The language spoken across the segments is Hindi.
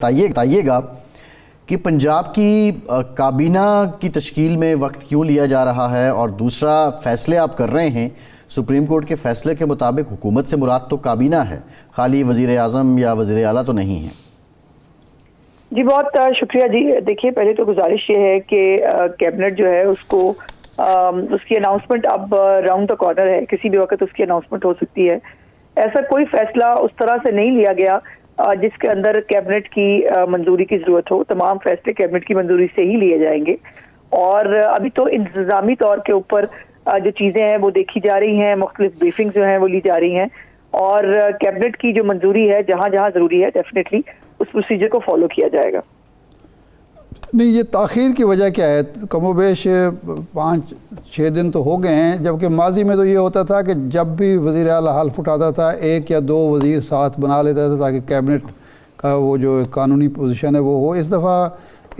बताइएगा कि पंजाब की काबीना की तश्कील में वक्त क्यों लिया जा रहा है, और दूसरा फैसले आप कर रहे हैं सुप्रीम कोर्ट के फैसले के मुताबिक हुकूमत से मुराद तो काबीना है, खाली वज़ीर आज़म या वज़ीर आला तो नहीं है। जी बहुत शुक्रिया जी। देखिए, पहले तो गुजारिश ये है कि कैबिनेट जो है उसको उसकी अनाउंसमेंट अब राउंड द कॉर्नर है, किसी भी वक्त उसकी अनाउंसमेंट हो सकती है। ऐसा कोई फैसला उस तरह से नहीं लिया गया जिसके अंदर कैबिनेट की मंजूरी की जरूरत हो। तमाम फैसले कैबिनेट की मंजूरी से ही लिए जाएंगे और अभी तो इंतजामी तौर के ऊपर जो चीजें हैं वो देखी जा रही हैं, मुख्तलिफ ब्रीफिंग जो हैं वो ली जा रही हैं और कैबिनेट की जो मंजूरी है जहां जहां जरूरी है डेफिनेटली उस प्रोसीजर को फॉलो किया जाएगा। नहीं, ये ताख़ीर की वजह क्या है? कमोबेश 5-6 दिन तो हो गए हैं, जबकि माजी में तो ये होता था कि जब भी वज़ीर आला हल्फ उठाता था 1 या 2 वज़ीर साथ बना लेता था ताकि कैबिनेट का वो जो कानूनी पोजीशन है वो हो। इस दफ़ा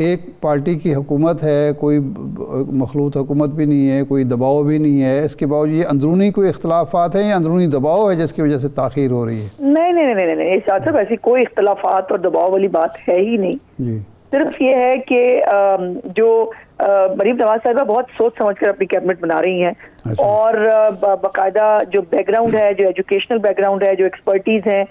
एक पार्टी की हुकूमत है, कोई मखलूत हुकूमत भी नहीं है, कोई दबाव भी नहीं है, इसके बावजूद ये अंदरूनी कोई इख्तलाफात हैं या अंदरूनी दबाव है जिसकी वजह से ताख़ीर हो रही है? नहीं, साहब ऐसी कोई इख्तलाफात और दबाव वाली बात है ही नहीं जी। सिर्फ ये है कि जो मरीम नवाज साहिबा बहुत सोच समझ कर अपनी कैबिनेट बना रही हैं और बाकायदा जो बैकग्राउंड है, जो एजुकेशनल बैकग्राउंड है, जो एक्सपर्टीज है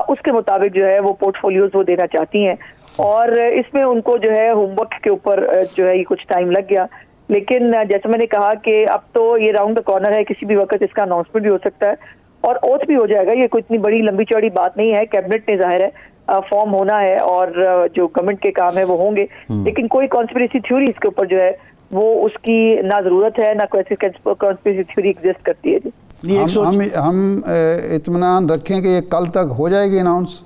उसके मुताबिक जो है वो पोर्टफोलियोज वो देना चाहती हैं और इसमें उनको जो है होमवर्क के ऊपर जो है ये कुछ टाइम लग गया। लेकिन जैसे मैंने कहा कि अब तो ये राउंड द कॉर्नर है, किसी भी वक्त इसका अनाउंसमेंट भी हो सकता है और ओथ भी हो जाएगा। ये कोई इतनी बड़ी लंबी चौड़ी बात नहीं है। कैबिनेट ने जाहिर है फॉर्म होना है और जो गवर्नमेंट के काम है वो होंगे, लेकिन कोई कॉन्स्पिरेसी थ्योरी इसके ऊपर जो है वो उसकी ना जरूरत है ना कोई कॉन्स्पिरेसी थ्योरी एग्जिस्ट करती है जी। हम इत्मीनान रखें कि ये कल तक हो जाएगी अनाउंस?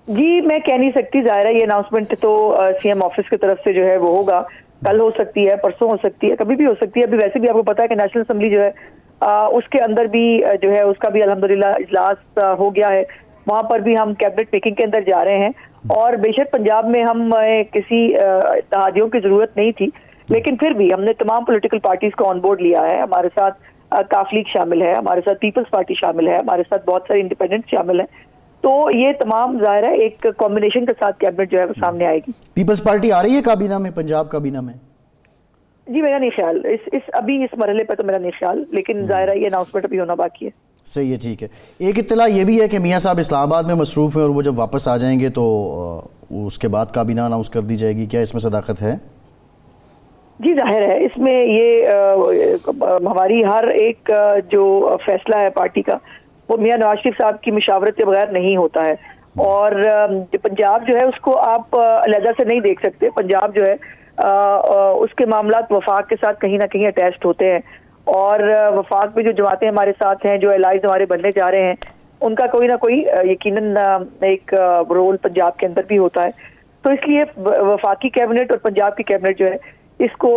जी मैं कह नहीं सकती, जाहिर है ये अनाउंसमेंट तो सीएम ऑफिस की तरफ से जो है वो होगा, कल हो सकती है, परसों हो सकती है, कभी भी हो सकती है। अभी वैसे भी आपको पता है कि नेशनल असेंबली जो है उसके अंदर भी जो है उसका भी अल्हम्दुलिल्लाह इजलास हो गया है, वहां पर भी हम कैबिनेट मेकिंग के अंदर जा रहे हैं और बेशक पंजाब में हम किसी इत्तेहादियों की जरूरत नहीं थी, लेकिन फिर भी हमने तमाम पॉलिटिकल पार्टीज को ऑन बोर्ड लिया है। हमारे साथ काफ लीग शामिल है, हमारे साथ पीपल्स पार्टी शामिल है, हमारे साथ बहुत सारे इंडिपेंडेंट शामिल हैं। तो ये तमाम जाहिर है एक कॉम्बिनेशन के साथ कैबिनेट जो है वो सामने आएगी। पीपल्स पार्टी आ रही है काबीना में, पंजाब काबीना में? जी मेरा नहीं ख्याल, इस मरहले पर तो मेरा नहीं ख्याल, लेकिन जाहिर है ये अनाउंसमेंट अभी होना बाकी है। सही है, ठीक है। एक इत्तला ये भी है कि मियाँ साहब इस्लामाबाद में मसरूफ़ हैं और वो जब वापस आ जाएंगे तो उसके बाद काबीना अनाउंस कर दी जाएगी, क्या इसमें सदाकत है? जी जाहिर है इसमें ये हमारी हर एक जो फैसला है पार्टी का वो मियाँ नवाज शरीफ साहब की मुशावरत के बगैर नहीं होता है और पंजाब जो है उसको आप अलहदा से नहीं देख सकते। पंजाब जो है उसके मामलात वफाक के साथ कहीं ना कहीं अटैच्ड होते हैं और वफाक में जो जमातें हमारे साथ हैं, जो एलाइज हमारे बनने जा रहे हैं, उनका कोई ना कोई यकीनन एक रोल पंजाब के अंदर भी होता है। तो इसलिए वफाकी कैबिनेट और पंजाब की कैबिनेट जो है इसको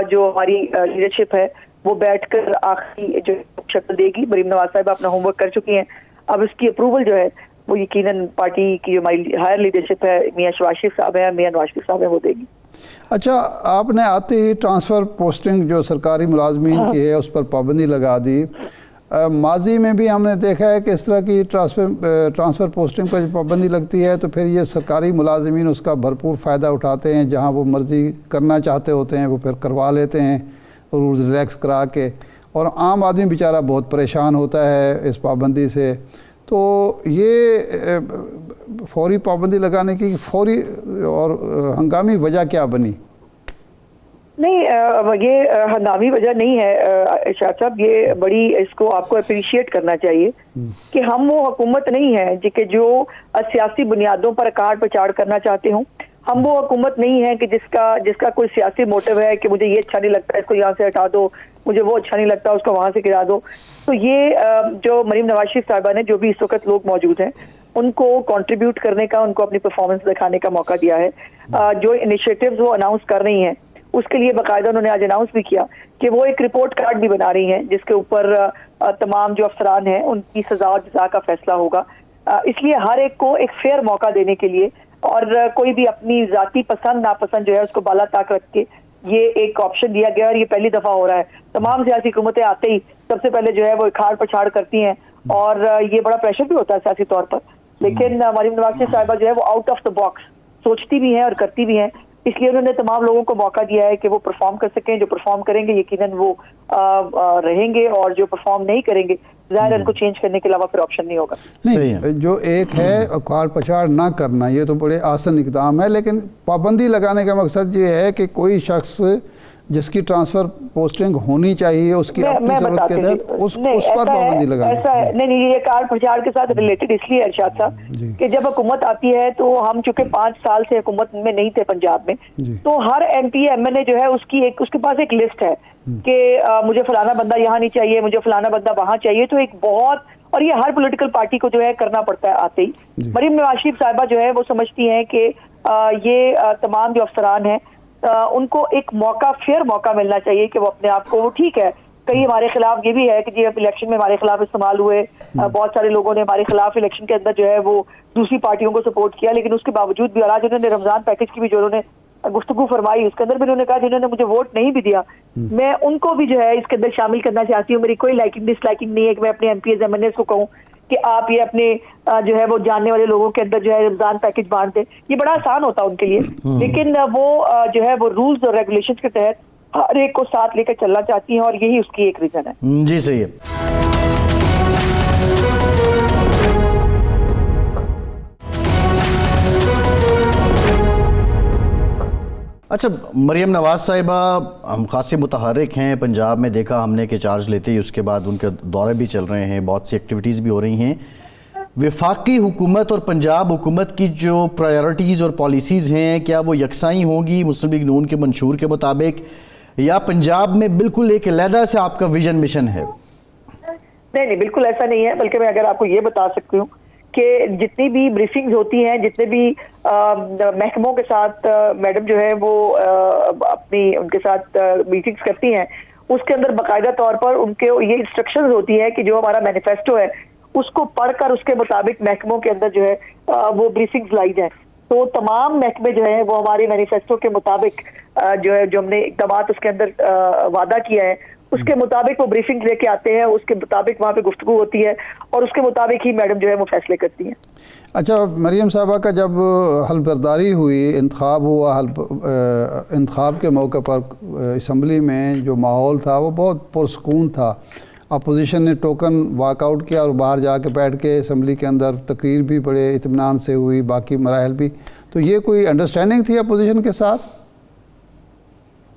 जो हमारी लीडरशिप है वो बैठकर आखिरी जो शक्ल देगी। मरीम नवाज साहिबा अपना होमवर्क कर चुकी हैं, अब इसकी अप्रूवल जो है वो यकीनन पार्टी की जो हमारी हायर लीडरशिप है, मियाँ शहबाज शरीफ साहब है, मियाँ नवाज शरीफ साहब है, वो देगी। अच्छा, आपने आते ही ट्रांसफ़र पोस्टिंग जो सरकारी मुलाजमीन की है उस पर पाबंदी लगा दी। माजी में भी हमने देखा है कि इस तरह की ट्रांसफ़र पोस्टिंग पर पाबंदी लगती है तो फिर ये सरकारी मुलाजमीन उसका भरपूर फ़ायदा उठाते हैं, जहाँ वो मर्ज़ी करना चाहते होते हैं वो फिर करवा लेते हैं रूल्स रिलैक्स करा के, और आम आदमी बेचारा बहुत परेशान होता है इस पाबंदी से। तो ये फौरी पाबंदी लगाने की फौरी और हंगामी वजह क्या बनी? नहीं, ये हंगामी वजह नहीं है शाह साहब, ये बड़ी इसको आपको अप्रिशिएट करना चाहिए कि हम वो हुकूमत नहीं है जो सियासी बुनियादों पर अकाड़ पचाड़ करना चाहते हों। हम वो हुकूमत नहीं है कि जिसका कोई सियासी मोटिव है कि मुझे ये अच्छा नहीं लगता इसको यहाँ से हटा दो, मुझे वो अच्छा नहीं लगता उसको वहां से गिरा दो। तो ये जो मरीम नवाज शरीफ साहिबा ने, जो भी इस वक्त लोग मौजूद हैं, उनको कंट्रीब्यूट करने का, उनको अपनी परफॉर्मेंस दिखाने का मौका दिया है। जो इनिशिएटिव्स वो अनाउंस कर रही हैं उसके लिए बाकायदा उन्होंने आज अनाउंस भी किया कि वो एक रिपोर्ट कार्ड भी बना रही हैं जिसके ऊपर तमाम जो अफसरान हैं उनकी सजा और जजा का फैसला होगा। इसलिए हर एक को एक फेयर मौका देने के लिए और कोई भी अपनी जाती पसंद नापसंद जो है उसको बाला ताक रख के ये एक ऑप्शन दिया गया और ये पहली दफा हो रहा है। तमाम सियासी हुकूमतें आते ही सबसे पहले जो है वो इखाड़ पछाड़ करती हैं और ये बड़ा प्रेशर भी होता है सियासी तौर पर लेकिन मरियम नवाज शरीफ साहिबा जो है वो आउट ऑफ द बॉक्स सोचती भी हैं और करती भी हैं, इसलिए उन्होंने तमाम लोगों को मौका दिया है कि वो परफॉर्म कर सकें। जो परफॉर्म करेंगे यकीनन वो रहेंगे, और जो परफॉर्म नहीं करेंगे ज़ाहिर है उनको चेंज करने के अलावा फिर ऑप्शन नहीं होगा। सही है। नहीं, जो एक है काट पछाड़ ना करना, ये तो बड़े आसान इकदाम है, लेकिन पाबंदी लगाने का मकसद ये है कि कोई शख्स जिसकी ट्रांसफर पोस्टिंग होनी चाहिए उसकी अपनी जरूरत के तहत उस पर पाबंदी लगानी। ऐसा है नहीं, ये काट पछाड़ के साथ रिलेटेड इसलिए अरशाद साहब कि जब हुकूमत आती है तो हम चूंकि 5 साल से हुकूमत में नहीं थे पंजाब में, तो हर MP MNA जो है उसके पास एक लिस्ट है कि मुझे फलाना बंदा यहाँ नहीं चाहिए, मुझे फलाना बंदा वहाँ चाहिए। तो एक बहुत, और ये हर पॉलिटिकल पार्टी को जो है करना पड़ता है आते ही। मरियम नवाज शरीफ साहिबा जो है वो समझती हैं कि ये तमाम जो अफसरान हैं उनको एक मौका, फेयर मौका मिलना चाहिए कि वो अपने आप को, वो ठीक है कई हमारे खिलाफ ये भी है कि जी इलेक्शन में हमारे खिलाफ इस्तेमाल हुए, बहुत सारे लोगों ने हमारे खिलाफ इलेक्शन के अंदर जो है वो दूसरी पार्टियों को सपोर्ट किया, लेकिन उसके बावजूद भी, और आज उन्होंने रमजान पैकेज की भी जो उन्होंने गुफ्तगू फरमाई उसके अंदर भी उन्होंने कहा जिन्होंने मुझे वोट नहीं भी दिया मैं उनको भी जो है इसके अंदर शामिल करना चाहती हूँ। मेरी कोई लाइकिंग डिसलाइकिंग नहीं है कि मैं अपने MPs MNAs को कहूँ कि आप ये अपने जो है वो जानने वाले लोगों के अंदर जो है रमजान पैकेज बांट दें। ये बड़ा आसान होता है उनके लिए, लेकिन वो जो है वो रूल्स और रेगुलेशंस के तहत हर एक को साथ लेकर चलना चाहती हैं, और यही उसकी एक रीजन है। जी सही है। अच्छा, मरियम नवाज साहिबा हम खासी मुतहर्रिक हैं पंजाब में, देखा हमने कि चार्ज लेते ही उसके बाद उनके दौरे भी चल रहे हैं, बहुत सी एक्टिविटीज़ भी हो रही हैं। वफाकी हुकूमत और पंजाब हुकूमत की जो प्रायोरिटीज़ और पॉलिसीज़ हैं क्या वो यकसाई होंगी मुस्लिम लीग नून के मंशूर के मुताबिक, या पंजाब में बिल्कुल एक अलहदा से आपका विजन मिशन है? नहीं, बिल्कुल ऐसा नहीं है, बल्कि मैं अगर आपको ये बता सकती हूँ कि जितनी भी ब्रीफिंग्स होती हैं, जितने भी महकमों के साथ मैडम जो है वो अपनी उनके साथ मीटिंग्स करती हैं, उसके अंदर बाकायदा तौर पर उनके ये इंस्ट्रक्शंस होती है कि जो हमारा मैनिफेस्टो है उसको पढ़कर उसके मुताबिक महकमों के अंदर जो है वो ब्रीफिंग्स लाई जाए। तो तमाम महकमे जो है वो हमारे मैनिफेस्टो के मुताबिक जो है, जो हमने इक़दामात उसके अंदर वादा किया है उसके मुताबिक वो ब्रीफिंग लेके आते हैं, उसके मुताबिक वहाँ पे गुफ्तगू होती है और उसके मुताबिक ही मैडम जो है वो फैसले करती हैं। अच्छा, मरियम साहबा का जब हल्फबरदारी हुई, इंतखाब हुआ, इंतखाब के मौके पर असम्बली में जो माहौल था वो बहुत पुरसकून था। अपोजिशन ने टोकन वाकआउट किया और बाहर जाके बैठ के असम्बली के अंदर तकरीर भी बड़े इत्मीनान से हुई, बाकी मराहल भी। तो ये कोई अंडरस्टैंडिंग थी अपोजिशन के साथ?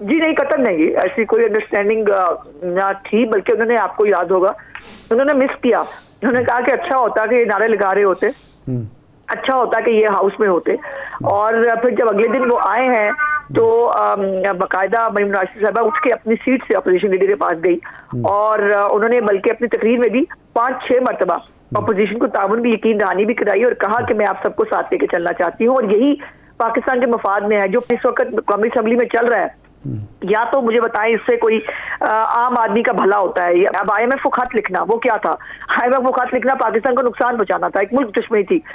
जी नहीं, कतई नहीं, ऐसी कोई अंडरस्टैंडिंग ना थी, बल्कि उन्होंने, आपको याद होगा, उन्होंने मिस किया। उन्होंने कहा कि अच्छा होता कि ये नारे लगा रहे होते, अच्छा होता कि ये हाउस में होते। और फिर जब अगले दिन वो आए हैं तो बाकायदा मरियम नवाज शरीफ साहिबा उठ के अपनी सीट से अपोजिशन लीडर के पास गई और उन्होंने बल्कि अपनी तकरीर में भी 5-6 मरतबा अपोजिशन को ताउन भी, यकीन दहानी भी कराई और कहा कि मैं आप सबको साथ लेके चलना चाहती हूँ और यही पाकिस्तान के मफाद में है। जो इस वक्त कौमी असम्बली में चल रहा है, या तो मुझे बताएं इससे कोई आम आदमी का भला होता है। अब IMF को खत लिखना वो क्या था? IMF को खत लिखना पाकिस्तान को नुकसान पहुंचाना था, एक मुल्क दुश्मनी थी।